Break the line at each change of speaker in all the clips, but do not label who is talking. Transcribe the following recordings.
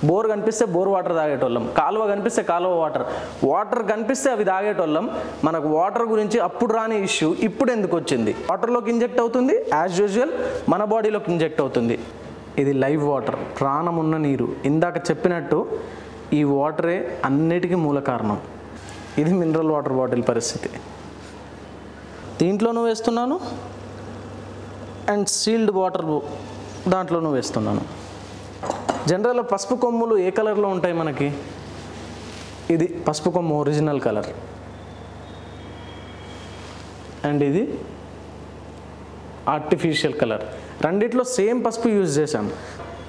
Bore కనిపిస్తే bore water తాగేటోళ్ళం, కాలువ కనిపిస్తే కాలువ వాటర్ కనిపిస్తే అవి తాగేటోళ్ళం. మనకు వాటర్ గురించి అప్పుడు రాని ఇష్యూ ఇప్పుడు ఎందుకు వచ్చింది? వాటర్లోకి ఇంజెక్ట్ అవుతుంది, యాజ్ యూజువల్ మన బాడీలోకి ఇంజెక్ట్ అవుతుంది. ఇది లైవ్ వాటర్, ప్రాణం ఉన్న నీరు. ఇందాక చెప్పినట్టు ఈ వాటరే అన్నిటికీ మూల కారణం. ఇది మినరల్ వాటర్ బాటిల్ పరిస్థితి. దీంట్లోనూ వేస్తున్నాను అండ్ సీల్డ్ వాటర్ దాంట్లోనూ వేస్తున్నాను. జనరల్గా పసుపు కొమ్ములు ఏ కలర్లో ఉంటాయి మనకి? ఇది పసుపు కొమ్ము ఒరిజినల్ కలర్, అండ్ ఇది ఆర్టిఫిషియల్ కలర్. రెండిట్లో సేమ్ పసుపు యూజ్ చేసాం.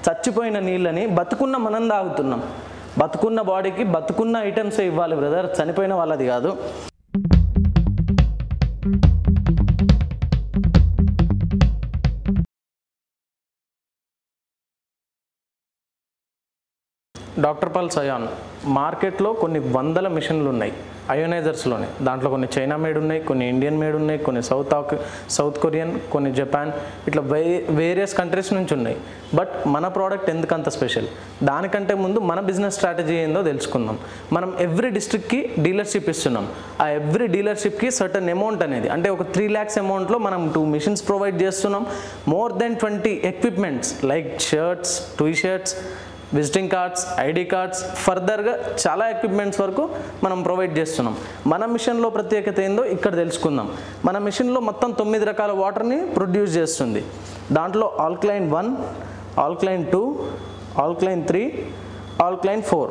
చచ్చిపోయిన నీళ్ళని బతుకున్న మనం తాగుతున్నాం. బతుకున్న బాడీకి బతుకున్న ఐటమ్సే ఇవ్వాలి బ్రదర్, చనిపోయిన వాళ్ళది కాదు. డాక్టర్ పల్స్ అయాన్ మార్కెట్లో కొన్ని వందల మిషన్లు ఉన్నాయి అయోనైజర్స్లోనే. దాంట్లో కొన్ని చైనా మేడ్ ఉన్నాయి, కొన్ని ఇండియన్ మేడ్ ఉన్నాయి, కొన్ని సౌత్ కొరియన్, కొన్ని జపాన్, ఇట్లా వేరియస్ కంట్రీస్ నుంచి ఉన్నాయి. బట్ మన ప్రోడక్ట్ ఎందుకంత స్పెషల్? దానికంటే ముందు మన బిజినెస్ స్ట్రాటజీ ఏందో తెలుసుకుందాం. మనం ఎవ్రీ డిస్ట్రిక్ట్కి డీలర్షిప్ ఇస్తున్నాం. ఆ ఎవ్రీ డీలర్షిప్కి సర్టన్ అమౌంట్ అనేది, అంటే ఒక 3 lakhs అమౌంట్లో మనం 2 machines ప్రొవైడ్ చేస్తున్నాం. More than 20 equipments like shirts, T shirts, visiting cards, ID cards, ఫర్దర్గా చాలా ఎక్విప్మెంట్స్ వరకు మనం ప్రొవైడ్ చేస్తున్నాం. మన మిషన్లో ప్రత్యేకత ఏందో ఇక్కడ తెలుసుకుందాం. మన మిషన్లో మొత్తం 9 రకాల వాటర్ని ప్రొడ్యూస్ చేస్తుంది. దాంట్లో ఆల్కలైన్ 1, ఆల్కలైన్ 2, ఆల్కలైన్ 3, ఆల్కలైన్ 4.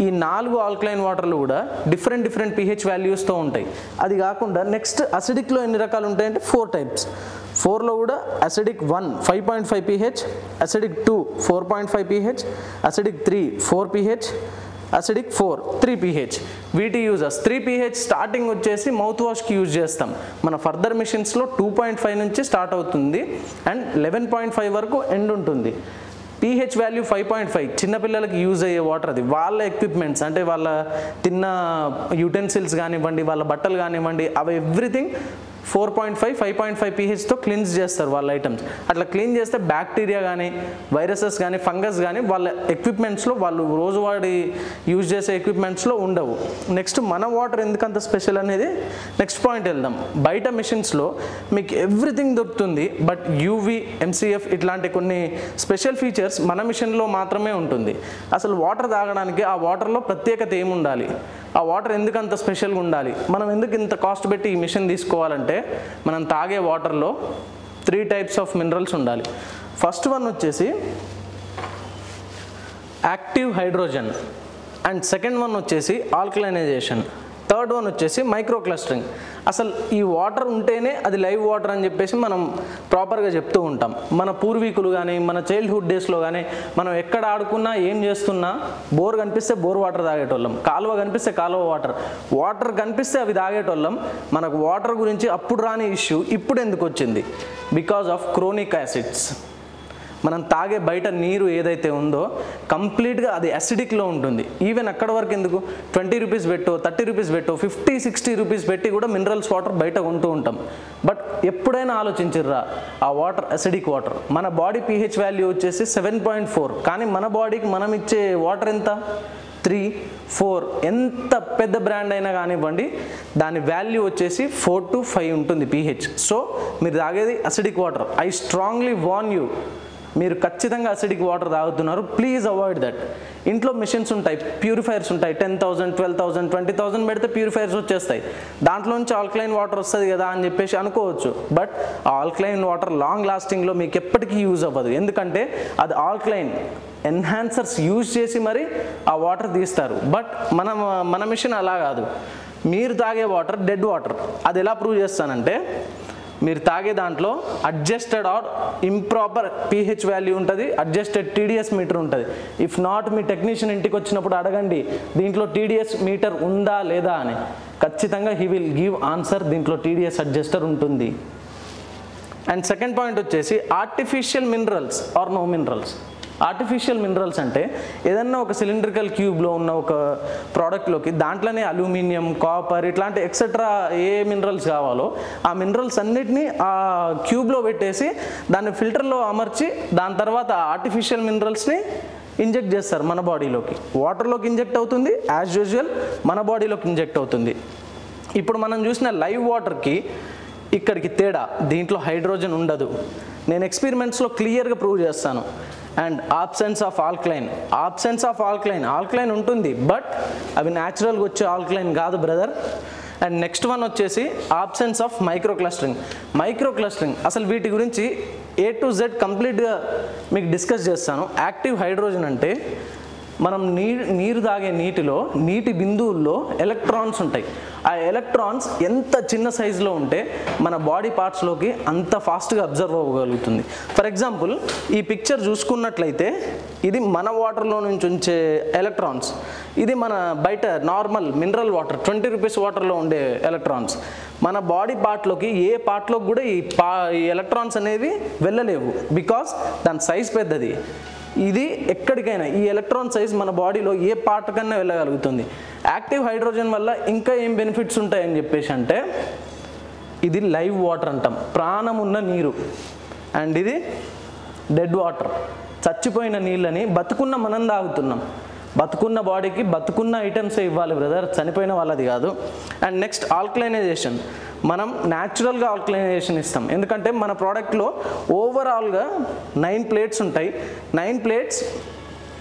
ఈ 4 ఆల్కలైన్ వాటర్లు కూడా డిఫరెంట్ pH వాల్యూస్తో ఉంటాయి. అది కాకుండా నెక్స్ట్ అసిడిక్లో ఎన్ని రకాలు ఉంటాయంటే 4 types. 4లో కూడా acidic 1 5.5 pH, acidic 2 4.5 pH, acidic 3 4 pH, acidic 4 3 pH. వీటి యూజర్స్ 3 pH స్టార్టింగ్ వచ్చేసి మౌత్ వాష్కి యూజ్ చేస్తాం. మన ఫర్దర్ మిషన్స్లో 2.5 నుంచి స్టార్ట్ అవుతుంది అండ్ 11.5 వరకు ఎండ్ ఉంటుంది. pH వాల్యూ 5.5 చిన్నపిల్లలకి యూజ్ అయ్యే వాటర్. అది వాళ్ళ ఎక్విప్మెంట్స్, అంటే వాళ్ళ తిన్న యూటెన్సిల్స్ కానివ్వండి, వాళ్ళ బట్టలు కానివ్వండి, అవి ఎవ్రీథింగ్ 4.5 5.5 pHతో క్లీన్స్ చేస్తారు వాళ్ళ ఐటమ్స్. అట్లా క్లీన్ చేస్తే బ్యాక్టీరియా కానీ, వైరసెస్ కానీ, ఫంగస్ కానీ వాళ్ళ ఎక్విప్మెంట్స్లో, వాళ్ళు రోజువారీ యూజ్ చేసే ఎక్విప్మెంట్స్లో ఉండవు. నెక్స్ట్ మన వాటర్ ఎందుకంత స్పెషల్ అనేది నెక్స్ట్ పాయింట్ వెళ్దాం. బయట మిషన్స్లో మీకు ఎవ్రీథింగ్ దొరుకుతుంది, బట్ యూవి, MCF ఇట్లాంటి కొన్ని స్పెషల్ ఫీచర్స్ మన మిషన్లో మాత్రమే ఉంటుంది. అసలు వాటర్ తాగడానికి ఆ వాటర్లో ప్రత్యేకత ఏముండాలి? ఆ వాటర్ ఎందుకు అంత స్పెషల్గా ఉండాలి? మనం ఎందుకు ఇంత కాస్ట్ పెట్టి ఈ మిషన్ తీసుకోవాలంటే, మనం తాగే వాటర్లో 3 types ఆఫ్ మినరల్స్ ఉండాలి. ఫస్ట్ వన్ వచ్చేసి active hydrogen, and second one వచ్చేసి ఆల్కలైనైజేషన్, థర్డ్ వన్ వచ్చేసి మైక్రో క్లస్టరింగ్. అసలు ఈ వాటర్ ఉంటేనే అది లైవ్ వాటర్ అని చెప్పేసి మనం ప్రాపర్గా చెప్తూ ఉంటాం. మన పూర్వీకులు కానీ, మన చైల్డ్హుడ్ డేస్లో కానీ, మనం ఎక్కడ ఆడుకున్నా ఏం చేస్తున్నా బోర్ కనిపిస్తే బోర్ వాటర్ తాగేటోళ్ళం, కాలువ కనిపిస్తే కాలువ వాటర్ కనిపిస్తే అవి తాగేటోళ్ళం. మనకు వాటర్ గురించి అప్పుడు రాని ఇష్యూ ఇప్పుడు ఎందుకు వచ్చింది? Because of chronic acids. మనం తాగే బయట నీరు ఏదైతే ఉందో కంప్లీట్గా అది అసిడిక్లో ఉంటుంది. ఈవెన్ అక్కడ వరకు ఎందుకు 20 rupees పెట్టో, 30 rupees పెట్టో, 50-60 rupees పెట్టి కూడా మినరల్స్ వాటర్ బయట కొంటూ ఉంటాం. బట్ ఎప్పుడైనా ఆలోచించిర్రా ఆ వాటర్ అసిడిక్ వాటర్? మన బాడీ pH వాల్యూ వచ్చేసి 7.4, కానీ మన బాడీకి మనం ఇచ్చే వాటర్ ఎంత? 3, 4. ఎంత పెద్ద బ్రాండ్ అయినా కానివ్వండి, దాని వాల్యూ వచ్చేసి 4 to 5 ఉంటుంది pH. సో మీరు తాగేది acidic water. I strongly warn you, మీరు ఖచ్చితంగా అసిడిక్ వాటర్ తాగుతున్నారు, ప్లీజ్ అవాయిడ్ దట్. ఇంట్లో మిషన్స్ ఉంటాయి, ప్యూరిఫైర్స్ ఉంటాయి, 10,000 12,000 20,000 పెడితే ప్యూరిఫైర్స్ వచ్చేస్తాయి. దాంట్లో నుంచి ఆల్కలైన్ వాటర్ వస్తుంది కదా అని చెప్పేసి అనుకోవచ్చు. బట్ ఆ ఆల్కలైన్ వాటర్ లాంగ్ లాస్టింగ్లో మీకు ఎప్పటికీ యూజ్ అవ్వదు. ఎందుకంటే అది ఆల్కలైన్ ఎన్హాన్సర్స్ యూజ్ చేసి మరి ఆ వాటర్ తీస్తారు. బట్ మన మిషన్ అలా కాదు. మీరు తాగే వాటర్ డెడ్ వాటర్. అది ఎలా ప్రూవ్ చేస్తానంటే, మీరు తాగే దాంట్లో adjusted or improper pH value ఉంటుంది, అడ్జస్టెడ్ TDS మీటర్ ఉంటుంది. ఇఫ్ నాట్, మీ టెక్నీషియన్ ఇంటికి వచ్చినప్పుడు అడగండి దీంట్లో TDS మీటర్ ఉందా లేదా అని. ఖచ్చితంగా హీ విల్ గివ్ ఆన్సర్, దీంట్లో TDS అడ్జస్టర్ ఉంటుంది. అండ్ సెకండ్ పాయింట్ వచ్చేసి artificial minerals or no minerals. Artificial minerals అంటే ఏదన్నా ఒక సిలిండ్రికల్ క్యూబ్లో ఉన్న ఒక ప్రోడక్ట్లోకి దాంట్లోనే అల్యూమినియం, కాపర్ ఇట్లాంటి ఎక్సెట్రా ఏ మినరల్స్ కావాలో ఆ మినరల్స్ అన్నిటినీ ఆ క్యూబ్లో పెట్టేసి దాన్ని ఫిల్టర్లో అమర్చి దాని తర్వాత ఆర్టిఫిషియల్ మినరల్స్ని ఇంజెక్ట్ చేస్తారు మన బాడీలోకి. వాటర్లోకి ఇంజెక్ట్ అవుతుంది, యాజ్ యూజువల్ మన బాడీలోకి ఇంజెక్ట్ అవుతుంది. ఇప్పుడు మనం చూసిన లైవ్ వాటర్కి ఇక్కడికి తేడా, దీంట్లో హైడ్రోజన్ ఉండదు. నేను ఎక్స్పెరిమెంట్స్లో క్లియర్గా ప్రూవ్ చేస్తాను. అండ్ ఆబ్సెన్స్ ఆఫ్ ఆల్కలైన్ ఉంటుంది, బట్ అవి న్యాచురల్గా వచ్చే ఆల్కలైన్ కాదు బ్రదర్. అండ్ నెక్స్ట్ వన్ వచ్చేసి ఆబ్సెన్స్ ఆఫ్ మైక్రోక్లస్టరింగ్. అసలు వీటి గురించి A to Z కంప్లీట్గా మీకు డిస్కస్ చేస్తాను. యాక్టివ్ హైడ్రోజన్ అంటే మనం నీరు తాగే నీటిలో నీటి బిందువుల్లో ఎలక్ట్రాన్స్ ఉంటాయి. ఆ ఎలక్ట్రాన్స్ ఎంత చిన్న సైజులో ఉంటే మన బాడీ పార్ట్స్లోకి అంత ఫాస్ట్గా అబ్జర్వ్ అవ్వగలుగుతుంది. ఫర్ ఎగ్జాంపుల్ ఈ పిక్చర్ చూసుకున్నట్లయితే ఇది మన వాటర్లో నుంచి ఉంచే ఎలక్ట్రాన్స్, ఇది మన బయట నార్మల్ మినరల్ వాటర్ 20 రూపీస్ వాటర్లో ఉండే ఎలక్ట్రాన్స్. మన బాడీ పార్ట్లోకి ఏ పార్ట్లోకి కూడా ఈ ఎలక్ట్రాన్స్ అనేవి వెళ్ళలేవు, బికాస్ దాని సైజ్ పెద్దది. ఇది ఎక్కడికైనా ఈ ఎలక్ట్రాన్ సైజ్ మన బాడీలో ఏ పార్ట్ కన్నా వెళ్ళగలుగుతుంది. యాక్టివ్ హైడ్రోజన్ వల్ల ఇంకా ఏం బెనిఫిట్స్ ఉంటాయని చెప్పేసి అంటే ఇది లైవ్ వాటర్ అంటాం, ప్రాణం ఉన్న నీరు. అండ్ ఇది డెడ్ వాటర్, చచ్చిపోయిన నీళ్ళని బతుకున్న మనం తాగుతున్నాం. బతుకున్న బాడీకి బతుకున్న ఐటమ్సే ఇవ్వాలి బ్రదర్, చనిపోయిన వాళ్ళది కాదు. అండ్ నెక్స్ట్ ఆల్కలైనైజేషన్, మనం న్యాచురల్గా ఆల్కలైనైజేషన్ ఇస్తాం. ఎందుకంటే మన ప్రోడక్ట్లో ఓవరాల్గా 9 ప్లేట్స్ ఉంటాయి. 9 plates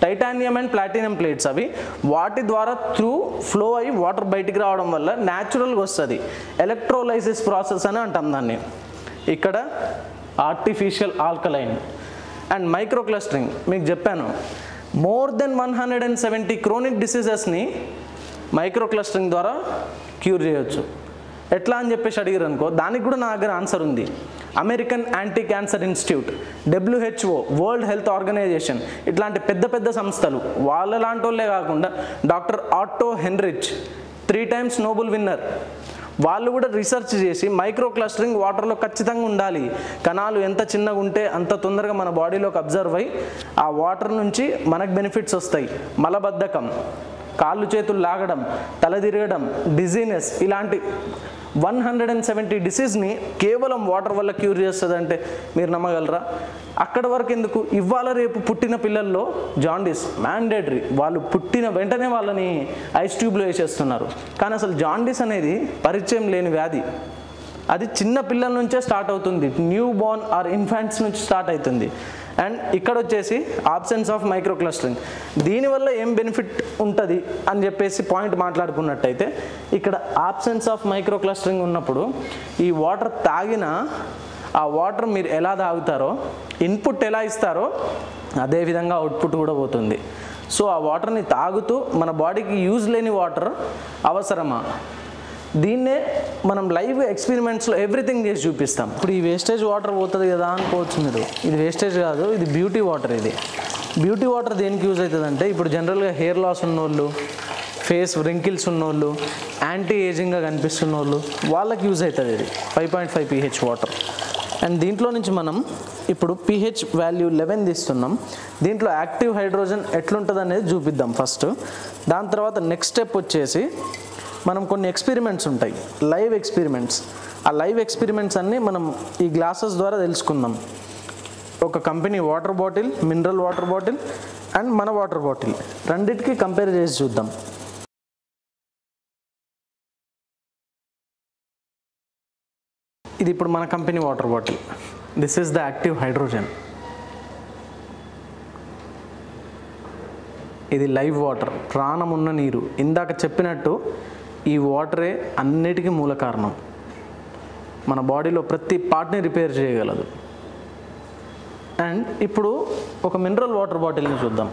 titanium and platinum plates. అవి వాటి ద్వారా త్రూ ఫ్లో అయ్యి వాటర్ బయటికి రావడం వల్ల న్యాచురల్గా వస్తుంది. ఎలక్ట్రోలైసిస్ ప్రాసెస్ అని అంటాం దాన్ని. ఇక్కడ ఆర్టిఫిషియల్ ఆల్కలైన్. అండ్ మైక్రోక్లస్టరింగ్ మీకు చెప్పాను, మోర్ దెన్ 170 క్రోనిక్ డిసీజెస్ని మైక్రోక్లస్టరింగ్ ద్వారా క్యూర్ చేయొచ్చు. ఎట్లా అని చెప్పేసి అడిగారు అనుకో, దానికి కూడా నా దగ్గర ఆన్సర్ ఉంది. American anti cancer institute, WHO, world health organisation, ఇట్లాంటి పెద్ద పెద్ద సంస్థలు, వాళ్ళ లాంటి వాళ్ళే కాకుండా doctor Otto Heinrich 3 times Nobel winner, వాళ్ళు కూడా రీసెర్చ్ చేసి మైక్రోక్లస్టరింగ్ వాటర్లో ఖచ్చితంగా ఉండాలి. కణాలు ఎంత చిన్నగా ఉంటే అంత తొందరగా మన బాడీలోకి అబ్జర్వ్ అయ్యి ఆ వాటర్ నుంచి మనకు బెనిఫిట్స్ వస్తాయి. మలబద్ధకం, కాళ్ళు చేతులు లాగడం, తల తిరగడం, డిజీనెస్, ఇలాంటి 170 డిసీజ్ని కేవలం వాటర్ వల్ల క్యూర్ చేస్తుంది అంటే మీరు నమ్మగలరా? అక్కడ వరకు ఎందుకు, ఇవాళ రేపు పుట్టిన పిల్లల్లో జాండీస్ మ్యాండేటరీ, వాళ్ళు పుట్టిన వెంటనే వాళ్ళని ఐస్ ట్యూబ్లో వేసేస్తున్నారు. కానీ అసలు జాండీస్ అనేది పరిచయం లేని వ్యాధి. అది చిన్న పిల్లల నుంచే స్టార్ట్ అవుతుంది, న్యూ బోర్న్ ఆర్ ఇన్ఫాంట్స్ నుంచి స్టార్ట్ అవుతుంది. అండ్ ఇక్కడ వచ్చేసి ఆబ్సెన్స్ ఆఫ్ మైక్రోక్లస్టరింగ్, దీనివల్ల ఏం బెనిఫిట్ ఉంటుంది అని చెప్పేసి పాయింట్ మాట్లాడుకున్నట్టయితే, ఇక్కడ ఆబ్సెన్స్ ఆఫ్ మైక్రోక్లస్టరింగ్ ఉన్నప్పుడు ఈ వాటర్ తాగిన ఆ వాటర్ మీరు ఎలా తాగుతారో, ఇన్పుట్ ఎలా ఇస్తారో అదేవిధంగా అవుట్పుట్ కూడా పోతుంది. సో ఆ వాటర్ని తాగుతూ మన బాడీకి యూజ్ లేని వాటర్ అవసరమా? దీన్నే మనం లైవ్ ఎక్స్పెరిమెంట్స్లో ఎవ్రీథింగ్ చేసి చూపిస్తాం. ఇప్పుడు ఈ వేస్టేజ్ వాటర్ పోతుంది కదా అనుకోవచ్చు మీరు, ఇది వేస్టేజ్ కాదు, ఇది బ్యూటీ వాటర్. ఇది బ్యూటీ వాటర్ దేనికి యూజ్ అవుతుంది అంటే, ఇప్పుడు జనరల్గా హెయిర్ లాస్ ఉన్నోళ్ళు, ఫేస్ రింకిల్స్ ఉన్నోళ్ళు, యాంటీ ఏజింగ్గా కనిపిస్తున్న వాళ్ళు, వాళ్ళకి యూజ్ అవుతుంది ఇది 5.5 pH వాటర్. అండ్ దీంట్లో నుంచి మనం ఇప్పుడు pH వాల్యూ 11 తీస్తున్నాం. దీంట్లో యాక్టివ్ హైడ్రోజన్ ఎట్లుంటుంది అనేది చూపిద్దాం ఫస్ట్. దాని తర్వాత నెక్స్ట్ స్టెప్ వచ్చేసి మనం కొన్ని ఎక్స్పెరిమెంట్స్ ఉంటాయి, లైవ్ ఎక్స్పెరిమెంట్స్. ఆ లైవ్ ఎక్స్పెరిమెంట్స్ అన్నీ మనం ఈ గ్లాసెస్ ద్వారా తెలుసుకుందాం. ఒక company water bottle, mineral water bottle and మన వాటర్ బాటిల్, రెండింటికి కంపేర్ చేసి చూద్దాం. ఇది ఇప్పుడు మన company water bottle. This is the active hydrogen. ఇది లైవ్ వాటర్, ప్రాణం ఉన్న నీరు. ఇందాక చెప్పినట్టు ఈ వాటరే అన్నిటికీ మూల కారణం. మన బాడీలో ప్రతి పార్ట్ని రిపేర్ చేయగలదు. అండ్ ఇప్పుడు ఒక మినరల్ వాటర్ బాటిల్ని చూద్దాం.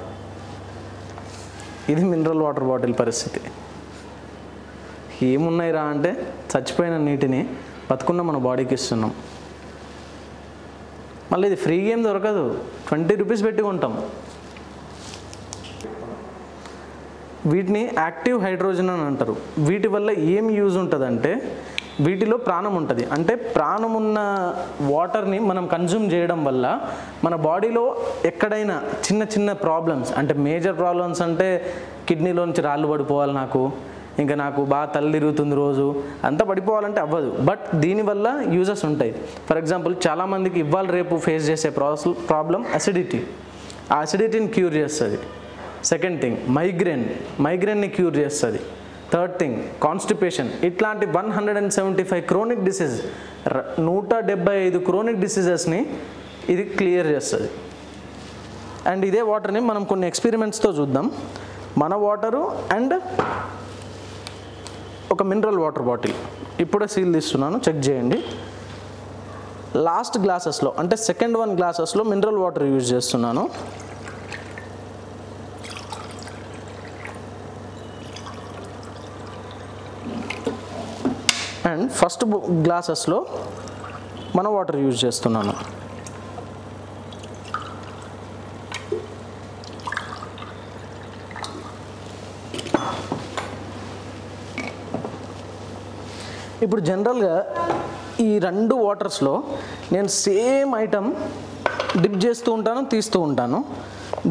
ఇది మినరల్ వాటర్ బాటిల్ పరిస్థితి. ఏమున్నాయి రా అంటే, చచ్చిపోయిన నీటిని బతుకున్న మన బాడీకి ఇస్తున్నాం. మళ్ళీ ఇది ఫ్రీగా ఏం దొరకదు, 20 రూపీస్ పెట్టి కొంటాం. వీటిని యాక్టివ్ హైడ్రోజన్ అని అంటారు. వీటి వల్ల ఏం యూజ్ ఉంటుందంటే, వీటిలో ప్రాణం ఉంటుంది. అంటే ప్రాణం ఉన్న వాటర్ని మనం కన్జ్యూమ్ చేయడం వల్ల మన బాడీలో ఎక్కడైనా చిన్న చిన్న ప్రాబ్లమ్స్, అంటే మేజర్ ప్రాబ్లమ్స్ అంటే కిడ్నీలోంచి రాళ్ళు పడిపోవాలి, ఇంకా నాకు బాగా తల తిరుగుతుంది రోజు, అంతా పడిపోవాలంటే అవ్వదు. బట్ దీనివల్ల యూజెస్ ఉంటాయి. ఫర్ ఎగ్జాంపుల్ చాలామందికి ఇవాళ రేపు ఫేస్ చేసే ప్రాబ్లం అసిడిటీ. ఆ అసిడిటీని క్యూర్ చేస్తుంది. సెకండ్ థింగ్ మైగ్రేన్ని క్యూర్ చేస్తుంది. Third thing constipation. ఇట్లాంటి 175 క్రోనిక్ డిసీజ్ 175 క్రోనిక్ డిసీజెస్ని ఇది క్లియర్ చేస్తుంది. అండ్ ఇదే వాటర్ని మనం కొన్ని ఎక్స్పెరిమెంట్స్తో చూద్దాం. మన వాటరు అండ్ ఒక మినరల్ వాటర్ బాటిల్ ఇప్పుడే సీల్ తీస్తున్నాను, చెక్ చేయండి. లాస్ట్ గ్లాసెస్లో అంటే సెకండ్ 1 గ్లాసెస్లో మినరల్ వాటర్ యూజ్ చేస్తున్నాను. అండ్ ఫస్ట్ గ్లాసెస్లో మన వాటర్ యూజ్ చేస్తున్నాను. ఇప్పుడు జనరల్గా ఈ 2 వాటర్స్లో నేను సేమ్ ఐటమ్ డిప్ చేస్తూ ఉంటాను, తీస్తూ ఉంటాను.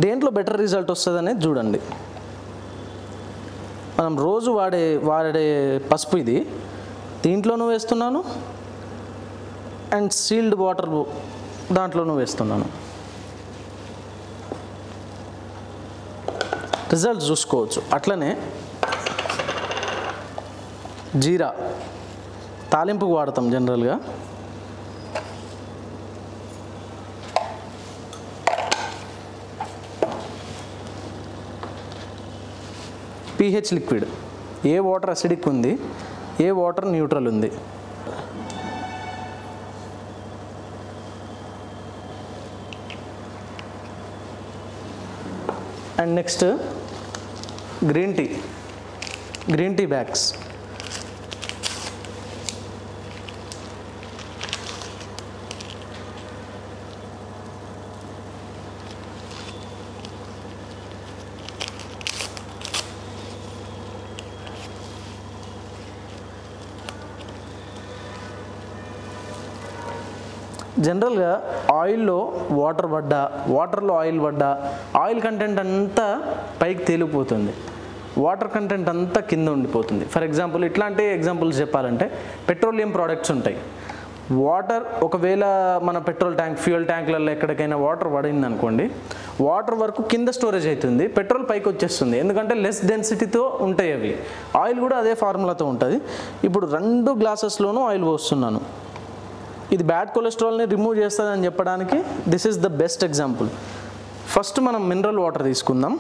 దేంట్లో బెటర్ రిజల్ట్ వస్తుంది అనేది చూడండి. మనం రోజు వాడే పసుపు ఇది, దీంట్లోనూ వేస్తున్నాను అండ్ సీల్డ్ వాటర్ దాంట్లోనూ వేస్తున్నాను. రిజల్ట్స్ చూసుకోవచ్చు. అట్లనే జీరా తాలింపుకు వాడతాం జనరల్గా. pH లిక్విడ్, ఏ వాటర్ అసిడిక్ ఉంది, ఏ వాటర్ న్యూట్రల్ ఉంది. And next green tea bags. జనరల్గా ఆయిల్లో వాటర్లో ఆయిల్ పడ్డా ఆయిల్ కంటెంట్ అంతా పైకి తేలిపోతుంది, వాటర్ కంటెంట్ అంతా కింద ఉండిపోతుంది. ఫర్ ఎగ్జాంపుల్ ఇట్లాంటి ఎగ్జాంపుల్స్ చెప్పాలంటే పెట్రోలియం ప్రోడక్ట్స్ ఉంటాయి. వాటర్ ఒకవేళ మన ఫ్యూయల్ ట్యాంక్లలో ఎక్కడికైనా వాటర్ పడింది అనుకోండి, వాటర్ వరకు కింద స్టోరేజ్ అవుతుంది, పెట్రోల్ పైకి వచ్చేస్తుంది. ఎందుకంటే లెస్ డెన్సిటీతో ఉంటాయి అవి. ఆయిల్ కూడా అదే ఫార్ములాతో ఉంటుంది. ఇప్పుడు 2 గ్లాసెస్లోనూ ఆయిల్ పోస్తున్నాను. ఇది బ్యాడ్ కొలెస్ట్రాల్ని రిమూవ్ చేస్తుందని చెప్పడానికి this is the best example. First మనం మినరల్ వాటర్ తీసుకుందాం.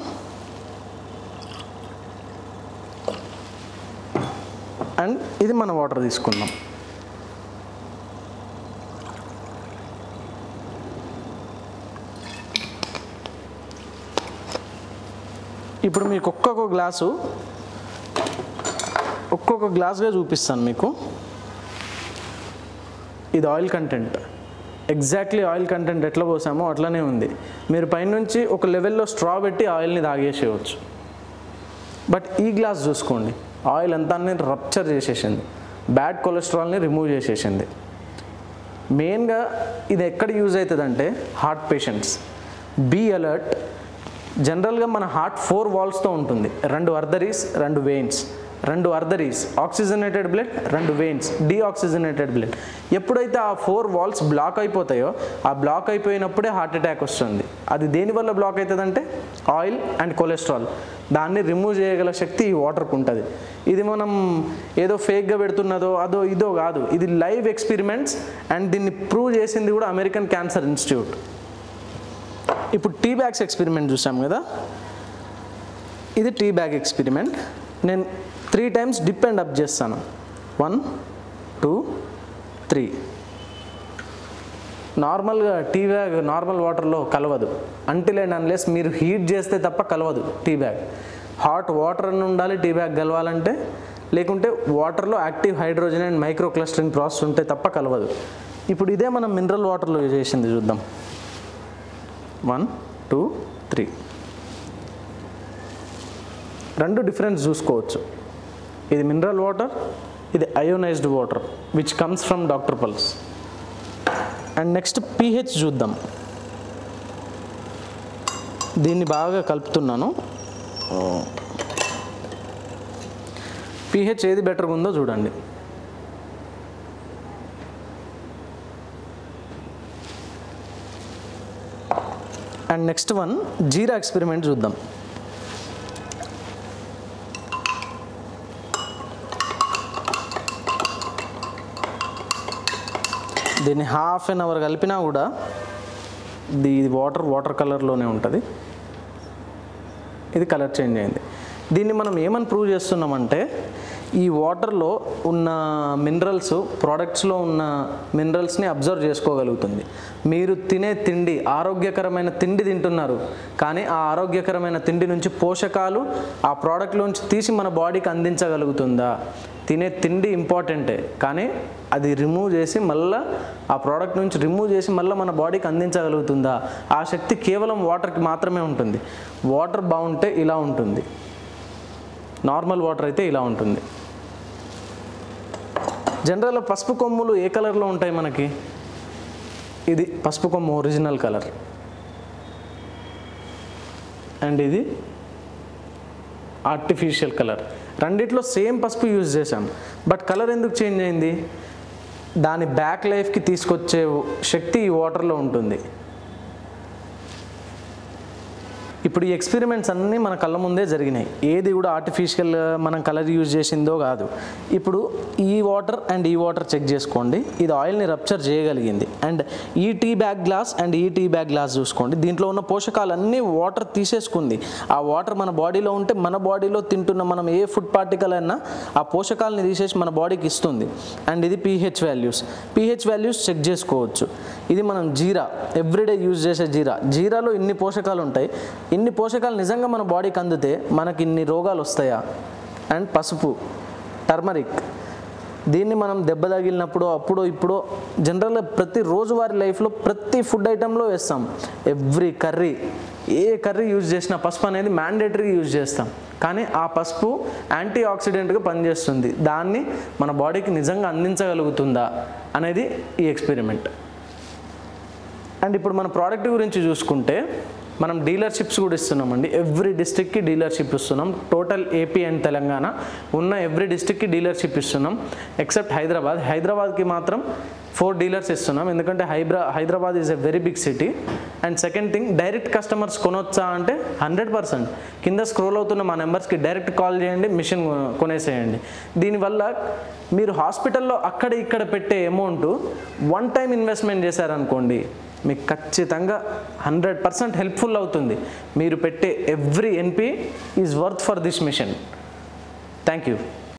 అండ్ ఇది మన వాటర్ తీసుకుందాం. ఇప్పుడు మీకు ఒక్కొక్క గ్లాసుగా చూపిస్తాను మీకు. ఇది oil content, exactly oil content ఎట్లా పోసామో అట్లనే ఉంది. మీరు పైనుంచి ఒక లెవెల్లో స్ట్రా పెట్టి ఆయిల్ని తాగేసేయవచ్చు. బట్ ఈ గ్లాస్ చూసుకోండి, ఆయిల్ అంతా రప్చర్ చేసేసింది, బ్యాడ్ కొలెస్ట్రాల్ని రిమూవ్ చేసేసింది. మెయిన్గా ఇది ఎక్కడ యూజ్ అవుతుందంటే హార్ట్ పేషెంట్స్. Be alert. జనరల్గా మన హార్ట్ 4 వాల్స్తో ఉంటుంది. 2 arteries, 2 veins. 2 arteries oxygenated blood, 2 veins deoxygenated blood. ఎప్పుడైతే ఆ 4 వాల్స్ బ్లాక్ అయిపోతాయో, ఆ బ్లాక్ అయిపోయినప్పుడే హార్ట్ అటాక్ వస్తుంది. అది దేనివల్ల బ్లాక్ అవుతుందంటే ఆయిల్ అండ్ కొలెస్ట్రాల్. దాన్ని రిమూవ్ చేయగల శక్తి ఈ వాటర్కి ఉంటుంది. ఇది మనం ఏదో ఫేక్గా పెడుతున్నదో ఇదో కాదు, ఇది లైవ్ ఎక్స్పెరిమెంట్స్. అండ్ దీన్ని ప్రూవ్ చేసింది కూడా అమెరికన్ క్యాన్సర్ ఇన్స్టిట్యూట్. ఇప్పుడు టీ బ్యాగ్స్ ఎక్స్పెరిమెంట్ చూసాం కదా, ఇది టీ బ్యాగ్ ఎక్స్పెరిమెంట్. నేను 3 టైమ్స్ డిప్ అండ్ అప్ చేస్తాను. 1 2 3. నార్మల్గా టీ బ్యాగ్ నార్మల్ వాటర్లో కలవదు, అంటిల్ అండ్ అన్లెస్ మీరు హీట్ చేస్తే తప్ప కలవదు టీ బ్యాగ్. హాట్ వాటర్ అని ఉండాలి టీ బ్యాగ్ కలవాలంటే, లేకుంటే వాటర్లో active hydrogen and micro clustering process ఉంటే తప్ప కలవదు. ఇప్పుడు ఇదే మనం మినరల్ వాటర్లో చేసింది చూద్దాం. 1 2 3. 2 డిఫరెన్స్ చూసుకోవచ్చు. ఇది మినరల్ వాటర్, ఇది ionised water which comes from doctor pulse. And next pH చూద్దాం. దీన్ని బాగా కలుపుతున్నాను. pH ఏది బెటర్గా ఉందో చూడండి. అండ్ నెక్స్ట్ జీరా ఎక్స్పెరిమెంట్ చూద్దాం. దీన్ని హాఫ్ అన్ అవర్ కలిపినా కూడా ఇది వాటర్ కలర్లోనే ఉంటుంది. ఇది కలర్ చేంజ్ అయింది. దీన్ని మనం ఏమని ప్రూవ్ చేస్తున్నామంటే ఈ వాటర్లో ఉన్న మినరల్స్, ప్రోడక్ట్స్లో ఉన్న మినరల్స్ని అబ్జర్వ్ చేసుకోగలుగుతుంది. మీరు తినే తిండి ఆరోగ్యకరమైన తిండి తింటున్నారు, కానీ ఆ ఆరోగ్యకరమైన తిండి నుంచి పోషకాలు ఆ ప్రోడక్ట్లోంచి తీసి మన బాడీకి అందించగలుగుతుందా? తినే తిండి ఇంపార్టెంటే, కానీ అది రిమూవ్ చేసి మళ్ళీ ఆ ప్రోడక్ట్ నుంచి రిమూవ్ చేసి మళ్ళీ మన బాడీకి అందించగలుగుతుందా? ఆ శక్తి కేవలం వాటర్కి మాత్రమే ఉంటుంది. వాటర్ బాగుంటే ఇలా ఉంటుంది, నార్మల్ వాటర్ అయితే ఇలా ఉంటుంది. జనరల్గా పసుపు కొమ్ములు ఏ కలర్లో ఉంటాయి మనకి? ఇది పసుపు కొమ్ము ఒరిజినల్ కలర్, అండ్ ఇది ఆర్టిఫిషియల్ కలర్. రెండిట్లో సేమ్ పసుపు యూజ్ చేసాం, బట్ కలర్ ఎందుకు చేంజ్ అయింది? దాని బ్యాక్ లైఫ్కి తీసుకొచ్చే శక్తి ఈ వాటర్లో ఉంటుంది. ఇప్పుడు ఈ ఎక్స్పెరిమెంట్స్ అన్నీ మన కళ్ళ ముందే జరిగినాయి. ఏది కూడా ఆర్టిఫిషియల్ మనం కలర్ యూజ్ చేసిందో కాదు. ఇప్పుడు ఈ వాటర్ అండ్ ఈ వాటర్ చెక్ చేసుకోండి. ఇది ఆయిల్ని రప్చర్ చేయగలిగింది. అండ్ ఈ టీ బ్యాగ్ గ్లాస్ అండ్ ఈ టీ బ్యాగ్ గ్లాస్ చూసుకోండి. దీంట్లో ఉన్న పోషకాలన్నీ వాటర్ తీసేసుకుంది. ఆ వాటర్ మన బాడీలో ఉంటే మన బాడీలో తింటున్న మనం ఏ ఫుడ్ పార్టికల్ అయినా ఆ పోషకాలని తీసేసి మన బాడీకి ఇస్తుంది. అండ్ ఇది pH వాల్యూస్ చెక్ చేసుకోవచ్చు. ఇది మనం జీరా, ఎవ్రీడే యూజ్ చేసే జీరాలో ఇన్ని పోషకాలు ఉంటాయి. ఇన్ని పోషకాలు నిజంగా మన బాడీకి అందితే మనకి ఇన్ని రోగాలు వస్తాయా? అండ్ పసుపు, టర్మరిక్, దీన్ని మనం దెబ్బ తగిలినప్పుడు అప్పుడో ఇప్పుడో జనరల్గా ప్రతి రోజువారీ లైఫ్లో ప్రతి ఫుడ్ ఐటెంలో వేస్తాం. ఎవ్రీ కర్రీ, ఏ కర్రీ యూజ్ చేసినా పసుపు అనేది మ్యాండేటరీగా యూజ్ చేస్తాం. కానీ ఆ పసుపు యాంటీ ఆక్సిడెంట్గా పనిచేస్తుంది. దాన్ని మన బాడీకి నిజంగా అందించగలుగుతుందా అనేది ఈ ఎక్స్పెరిమెంట్. అండ్ ఇప్పుడు మన ప్రోడక్ట్ గురించి చూసుకుంటే మనం డీలర్షిప్స్ కూడా ఇస్తున్నామండి. ఎవ్రీ డిస్ట్రిక్ట్కి డీలర్షిప్ ఇస్తున్నాం. టోటల్ ఏపీ అండ్ తెలంగాణ ఉన్న ఎవ్రీ డిస్ట్రిక్ట్కి డీలర్షిప్ ఇస్తున్నాం, ఎక్సెప్ట్ హైదరాబాద్కి మాత్రం 4 డీలర్స్ ఇస్తున్నాం. ఎందుకంటే Hyderabad is a very big city. And second thing, direct customers కొనొచ్చా అంటే 100%. కింద స్క్రోల్ అవుతున్న మా నెంబర్స్కి డైరెక్ట్ కాల్ చేయండి, మిషన్ కొనేసేయండి. దీనివల్ల మీరు హాస్పిటల్లో అక్కడ ఇక్కడ పెట్టే అమౌంట్ వన్ టైం ఇన్వెస్ట్మెంట్ చేశారనుకోండి, మీకు ఖచ్చితంగా 100% హెల్ప్ఫుల్ అవుతుంది. మీరు పెట్టే every NP is worth for this mission. Thank you.